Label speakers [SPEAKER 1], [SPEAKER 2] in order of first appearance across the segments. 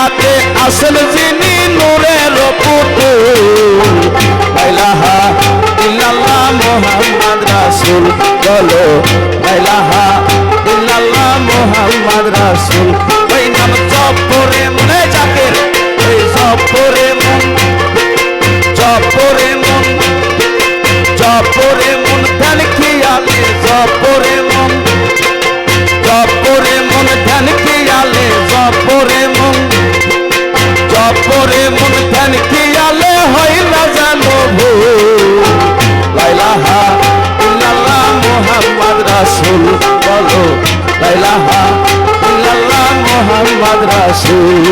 [SPEAKER 1] মদিনাতে আসল যিনি নূরের পুতুল লা ইলাহা ইল্লাল্লাহ মুহাম্মদ রাসূল বলো লা ইলাহা ইল্লাল্লাহ মুহাম্মদ রাসূল ওই নাম জপ করে মনে জাকের ওই জপ করে মন জপ করে মন জপ করে মন ধ্যান খেয়ালে জপ করে মন জপ করে মন ধ্যান খেয়ালে জপ করে মন জপ করে মন ধ্যান খেয়ালে হয় না জানো ভুল লা ইলাহা ইল্লাল্লাহ মুহাম্মদ রাসূল বলো লা ইলাহা ইল্লাল্লাহ মুহাম্মদ রাসূল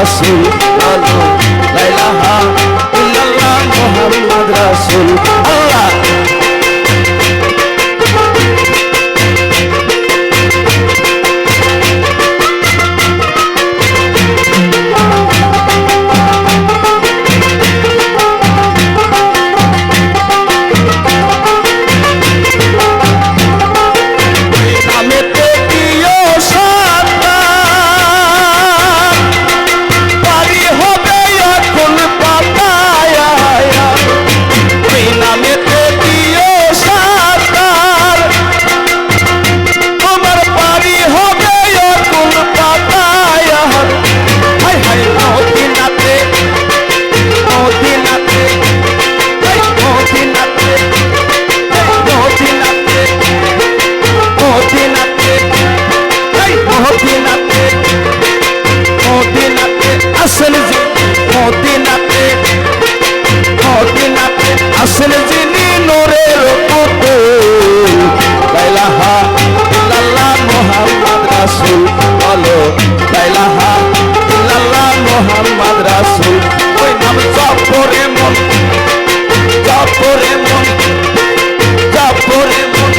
[SPEAKER 1] রাসূল বলো লা ইলাহা ইল্লাল্লাহ মুহাম্মদ রাসূল আল্লাহ আসল যিনি নূরের পুতুল লা ইলাহা ইল্লাল্লাহ মুহাম্মদ রাসূল বলো লা ইলাহা ইল্লাল্লাহ মুহাম্মদ রাসূল ওই নাম জপ করে মন জপ করে মন জপ করে মন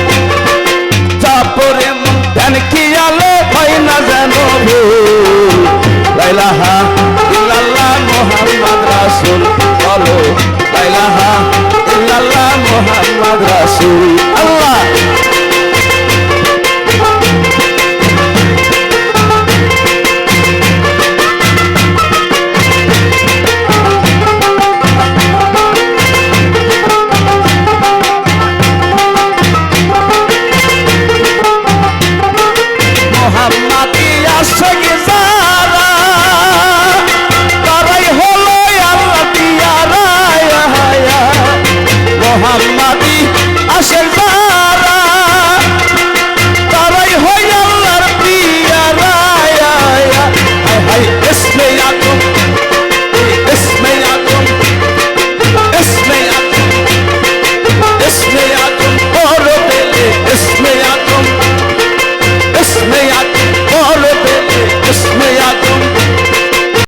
[SPEAKER 1] জপ করে মন ধ্যান খেয়ালে হয় না জানো ভুল লা ইলাহা ইল্লাল্লাহ মুহাম্মদ রাসূল বলো লা ইলাহা ইল্লাল্লাহ মুহাম্মদ রাসূল আল্লাহ